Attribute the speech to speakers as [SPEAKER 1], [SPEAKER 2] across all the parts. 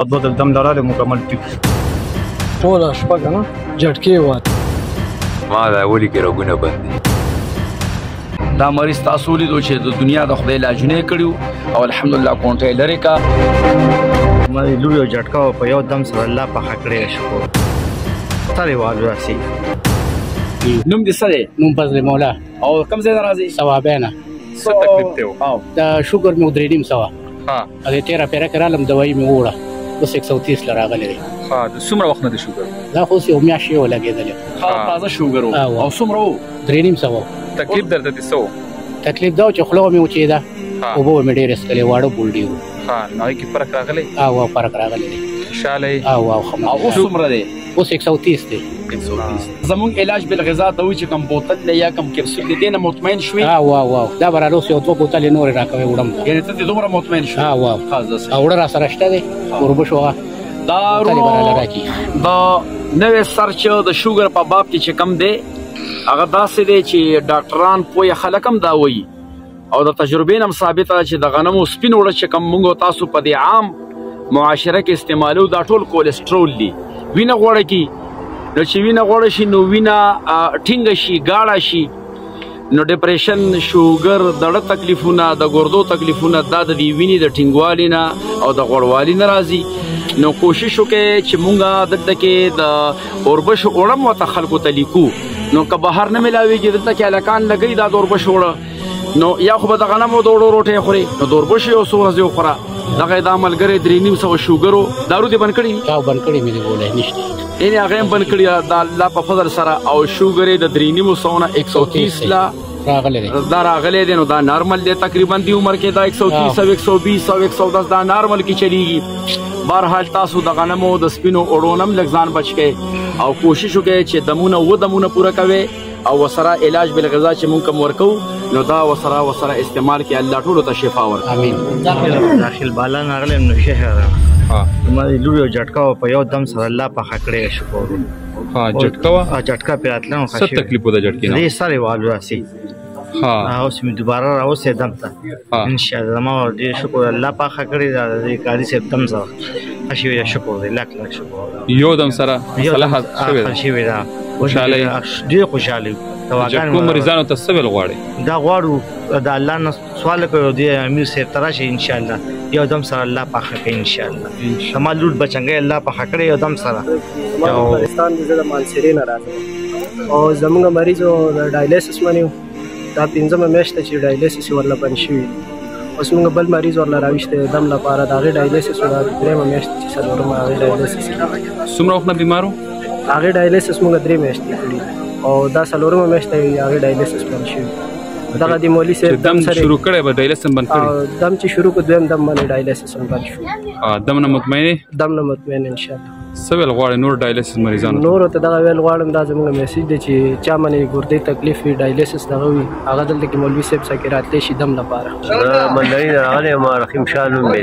[SPEAKER 1] خطوط الدم لرالي مكمل ټیک
[SPEAKER 2] ټوله شپه که نه جټکې وات
[SPEAKER 3] ما د اولي کې رګونه بند دي.
[SPEAKER 4] دا مریض تاسو ولیدو چې د دنیا د خدای علاجونه یې کړي او الحمدلله کونټه یې لرې کا.
[SPEAKER 1] ما د لوی یو جټکه وه په یو دم سره الله پخه کړې شکر سر یې والو راسي.
[SPEAKER 4] نوم دې څه دی؟
[SPEAKER 5] نوم فضل مولا.
[SPEAKER 4] او کوم ځای نه راځئ؟
[SPEAKER 5] ثوابیانه.
[SPEAKER 4] څه تکلیف دی و؟
[SPEAKER 5] د شوګر مې 3.5
[SPEAKER 4] ها
[SPEAKER 5] د 13 پیره کې رالم دوايي مې ووړه اوس 130 ل راغلی دی.
[SPEAKER 4] ها د څومره وخت نه دی شوګر؟
[SPEAKER 5] دا خو اوس یو میاشت یې ولګېدلی.
[SPEAKER 4] ها تازه شوګر و او څومره و؟
[SPEAKER 5] 3.5
[SPEAKER 4] تکلیف درته دې څه و؟
[SPEAKER 5] تکلیف دا و چې خوله مې وچېده اوبه مې ډېرې څښلې واړه بولډي وو.
[SPEAKER 4] ها نو هغې کې فرق راغلی؟
[SPEAKER 5] او فرق راغلی دی.
[SPEAKER 4] خوشحاله یې؟
[SPEAKER 5] او
[SPEAKER 4] اوس څومره دی؟
[SPEAKER 5] اوس 130 دی.
[SPEAKER 4] زمونږ علاج بالغذا ته وایي چې کوم بوتل دی یا کوم کپسول دی دې نه مطمئن شوې؟
[SPEAKER 5] او دا به راله اوس یو 2 بوتلې نورې راکوې وړم.
[SPEAKER 4] یعنې ته دې دومره مطمئن شوې؟
[SPEAKER 5] او وړه را سره شته دی وربش وغه
[SPEAKER 4] دا ورونو د نوې سرچ د شوګر په باب کې چې کم دی هغه داسې دی چې ډاکټران پوهه خلک هم دا وایي او د تجربې نه هم ثابته ده چې د غنمو سپین اوړه چې کم موږ تاسو په دې عام معاشره کې استعمالو دا ټول کولیسټرول دي. وینه غوړه کی نو چې وینه غوړه شي نو وینه ټینګه شي ګاړه شي نو ډیپریشن شوګر دړه تکلیفونه د ګردو تکلیفونه دا د دې وینې د ټینګوالي نه او د غوړوالي نه راځي. نو کوشش وکړئ چې مونږه دلته کې د اوربشو اوړه هم ورته خلکو ته لیکو نو که بهر نه میلاویږي دلته کې هلکان لګوي دا د اوربشو اوړه نو یا خو به د غنمو د اوړو روټۍ خورې نو د اوربشو یو څو ورځې وخوره. دغه دا ملګری 3.5 شوګرو دارو دې بند کړي؟
[SPEAKER 5] بند کړي مې دي بولی نشته
[SPEAKER 4] یعنې هغه هم بند کړي د الله په فضل سره او شوګر یې د 3.5 نه 130 لا
[SPEAKER 5] راغلی دی.
[SPEAKER 4] دا راغلی دی نو دا نارمل دی تقریبا دی عمر کې دا 130 او 120 او 110 دا نارمل کې چلیږي. بهرحال تاسو د غنمو د سپینو اوړو نه هم لږ ځان بچ کړئ او کوشش وکړئ چې دمونه پوره کوئ او ورسره علاج بالغذا چې مونږ کوم ورکوو نو دا ورسره استعمال کړئ. الله ټولو ته شفا ورکړي.
[SPEAKER 5] امین.
[SPEAKER 1] داخل بالا نغلی نو شهر ما د لوی یو جټکه وه په یو دم سره الله پخه کړې شکر.
[SPEAKER 6] ها جټکه وه؟
[SPEAKER 1] جټکه پرې راتله نو
[SPEAKER 6] څه تکلیف و د جټکې نه؟
[SPEAKER 1] دې سر یې والو راسي. اوس مې دوباره راوسې دم ته انشاءالله زما ډېر شکر الله پاکه کړې ده د قاري صاحب دم سره ښه شوې ده شکر دی لک شکر
[SPEAKER 6] یو دم سره صلاح
[SPEAKER 1] شوې ده
[SPEAKER 6] خوشحاله
[SPEAKER 1] ډېر خوشحاله یو.
[SPEAKER 6] جټکو مریضانو ته څه ویل غواړئ؟
[SPEAKER 1] دا غواړو د الله نه سوال کوو د امیر صاحب ته راشي انشاءالله یو دم سره الله پاکه کوي انشاءالله. زما لور بچنګی الله پاکه کړې یو دم سره.
[SPEAKER 2] ما افغانستان زه د مالسیرې نه راځم او زموږ مریضو د ډایلیسس منیو دا 5مه میاشت چې ډایلیسس ورله بند شوي اوس موږ بل مریض ورله راویستی دم لپاره د هغې ډایلیسس و دا 3مه میاشت چې څلورمه هغې ډایلیسس
[SPEAKER 6] څومره وخت نه بیمار و؟
[SPEAKER 2] هغې ډایلیسس موږ 3 میاشتې کړي او دا څلورمه میاشت هغې ډایلیسس بند شوي. دغه د مولوي صاحب
[SPEAKER 6] دم شروع کړی به ډایلیسس هم بند کړي؟
[SPEAKER 2] دم چې شروع کړو دویم دم باندې ډایلیسس هم بند شو.
[SPEAKER 6] دم نه مطمئن یې؟
[SPEAKER 2] دم نه مطمئن انشاءالله.
[SPEAKER 6] څه ویل غواړئ نور ډایلیسس مریضانو
[SPEAKER 2] نورو ته دغه ویل غواړم دا زموږ میسیج دی چې چا باندې ګردې تکلیف وي ډایلیسس دغه وي هغه دلته کې مولوي صاحب څخه راتلی شي دم لپاره.
[SPEAKER 7] منډلي نه راغلی یم رحیم شاه نوم مې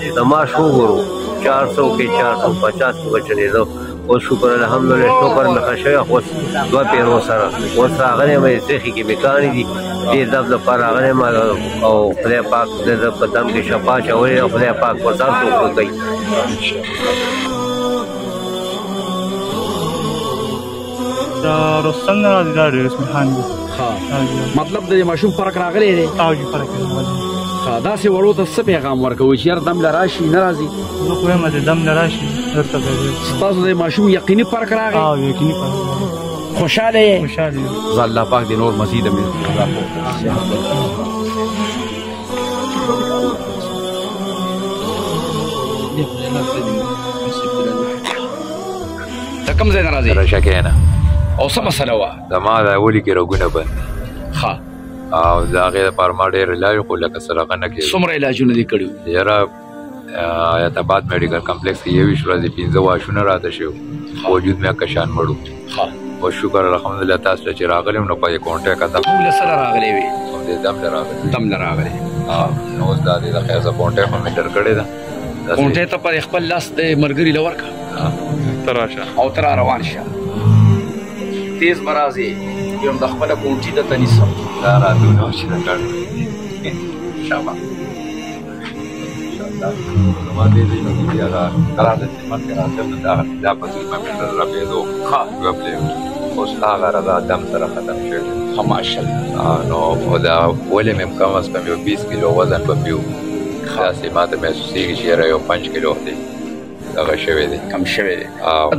[SPEAKER 7] دی زما شوګر و 400 کې 450 کې چلېدو اوس شکر الحمدلله شکر مې ښه شوی اوس 2 پیرو سره اوس راغلی یم تریخي کې مې کاڼي دي دې دم دپاره راغلی یم او خدای پاک د په دم کې شفا اچولی او خدای پاک ورته هر څوک وکوي.
[SPEAKER 1] دا رستم نه راځي دا ډېر اسمي خان دی.
[SPEAKER 4] مطلب د ماشوم فرق راغلی دی؟
[SPEAKER 1] فرق راغلی.
[SPEAKER 4] داسې وړو ته څه پیغام ورکوئ چې یار دم له راشي نه راځي؟
[SPEAKER 1] زه خو یم چې دم نه راشي درته
[SPEAKER 4] ستاسو د ماشوم یقیني فرق راغی؟
[SPEAKER 1] یقیني فرق.
[SPEAKER 4] خوشحاله یې؟
[SPEAKER 1] خوشحاله یم.
[SPEAKER 4] زه الله پاک دې نور مزید مې د کوم ځای نه راځئ؟
[SPEAKER 3] راشه کښېنه.
[SPEAKER 4] او څه مسله وه؟
[SPEAKER 3] زما د اولي کې رګونه بند دي
[SPEAKER 4] ښه
[SPEAKER 3] او د هغې دپاره ما ډېر علاج خو لکه سرغه نه کېږي.
[SPEAKER 4] څومره علاجونه دې کړي؟
[SPEAKER 3] یاره حیات آباد میډیکل کمپلیکس کې 21 ورځې 15 واشونه راته شوي وجود مې کشان مړو. او شکر الحمدلله تاسو ته چې راغلی نو په کونټه کې دم
[SPEAKER 4] له سره راغلی وي
[SPEAKER 3] دم له راغلی
[SPEAKER 4] دم له راغلی
[SPEAKER 3] نو اوس دا دې د خیزه کونټه خو مې ډر کړې ده
[SPEAKER 4] کونټه ته پر خپل لاس د مرګري لورکا
[SPEAKER 6] تراشه
[SPEAKER 4] او تر روان شه تیز برازي یم د خپل کونټي د تنیسم
[SPEAKER 3] دا راتلو نو چې دا کار شابه الله ما دې دې نو دې هغه قرارداد چې مخکې راځم دا په دې باندې راپېدو
[SPEAKER 4] ښه
[SPEAKER 3] وبلې اوس هغه راځه دم سره ختم شوی
[SPEAKER 4] ښه ماشاءالله
[SPEAKER 3] نو دا ولې مې کم از کم یو 20 کیلو وزن په پیو داسې ماته محسوسېږي چې یاره یو 5 کیلو دی دغه شوی دی
[SPEAKER 4] کم شوی دی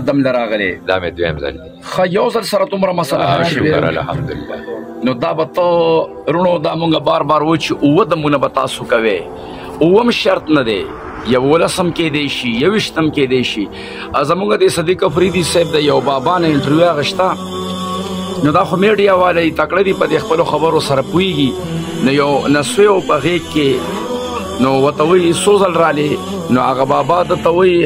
[SPEAKER 4] دم له راغلی
[SPEAKER 3] دا مې دویم ځل دی
[SPEAKER 4] ښه یو ځل سره دومره مسله حل شوې
[SPEAKER 3] شکر الحمدلله
[SPEAKER 4] نو دا به ته رونو دا مونږ بار بار و چې اووه دمونه به تاسو کوئ اووم شرط نه دی 11 کېدی شي 21 کېدی شي زمونږ د صدیق افریدي صاحب د یو بابا نه انټرویو اخیسته نو دا خو میډیا والی تکړه دي په دې خپلو خبرو سره پوهېږي نو یو نسوی و په غېږ کې نو ورته وایي څو ځل رالې نو هغه بابا درته وایي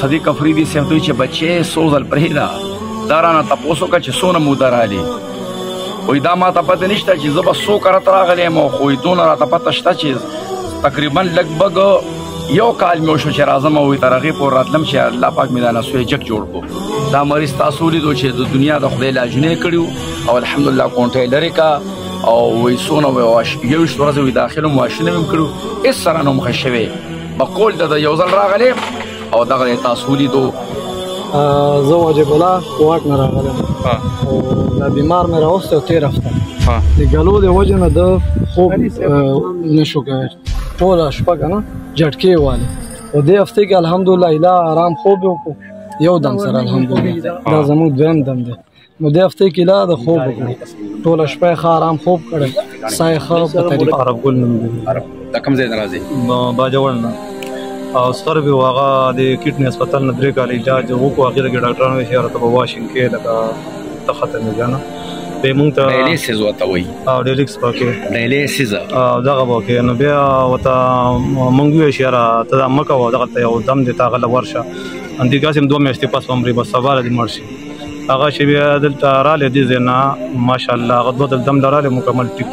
[SPEAKER 4] صدیق افریدي صاحب ته وایي چې بچې څو ځل پرېږده دا رانه تپوس وکړه چې څونه موده رالې وایي دا ما ته پته نشته چې زه به څو کرت راغلی یم خو دونه راته پته شته چې تقریبا لږ بږ یو کال مې وشو چې راځم او تر هغې پورې راتلم چې الله پاک مې دا نسوی جګ جوړ کړو دا مریض تاسو ولیدو چې د دنیا د خدای علاجونه یې کړي او الحمدلله کونټه یې لرې کا او وایي څونه یویشت ورځې وایي داخل مو واشونه مې کړو هېڅ سره نه مخه شوی بقول د یو ځل راغلی او دغه یې تاسو ولیدو
[SPEAKER 2] زه واجب الله کوټ نه راغلم او دا بیمار مې راوستی او تېر هفته د ګلو د وجې نه د خوب نه شو کوی ټوله شپه که نه جټکې والې او دې هفتې کې الحمدلله ایله آرام خوب یې وکړو یو دم سره الحمدلله دا زموږ دویم دم دی نو دې هفتې کې ایله د خوب وکړو ټوله شپه یې ښه آرام خوب کړی ساه یې ښه په طریقه
[SPEAKER 1] عرب ګل نوم دی
[SPEAKER 4] دا کوم ځای نه راځي
[SPEAKER 1] باجوړ نه او سر به هغه د کډنی هسپتال نه 3 کال علاج وکړو هغې کې ډاکټرانو وایي چې یاره ته به واشنګ کې لکه ته ختمېږه نه به مونږ ته
[SPEAKER 4] ډایلیسیس ورته وایي
[SPEAKER 1] او ډایلیکس پکې
[SPEAKER 4] ډایلیسیس
[SPEAKER 1] دغه به وکړې نو بیا ورته مونږ وویل چې یاره ته دا مه کوه دغلته یو دم دی ته هغه له ورشه همداسې هم 2 میاشتې پس به مري بس سبا له دې مړ شي هغه چې بیا دلته رالی دې ځای نه ماشاءالله هغه 2 دم له رالی مکمل ټیک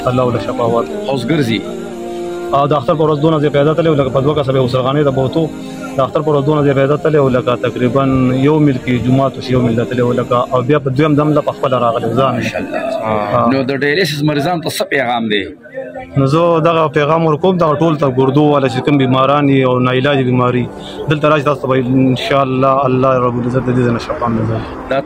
[SPEAKER 1] الله وله شفا ورکړي
[SPEAKER 4] اوس ګرځي
[SPEAKER 1] او د اختر پر ورځ دونه ځای پیدا تللی لکه په 2 کسه به وسرغانې ته بوتو د اختر پر ورځ دونه ځای پیدا تللی لکه تقریبا یو میل کې جمعات اوس یو میل ته تللی لکه او بیا په دویم دم له په خپله راغلی ځان
[SPEAKER 4] نو د ډایلیسیس مریضانو ته څه پیغام دی
[SPEAKER 1] نو زه دغه پیغام ورکوم دغه ټول ته ګردو والا چې کوم بیماران دي او ناعلاج بیماري دلته راشي تاسو ته به انشاءالله الله رب العزت د دې نه شفا مې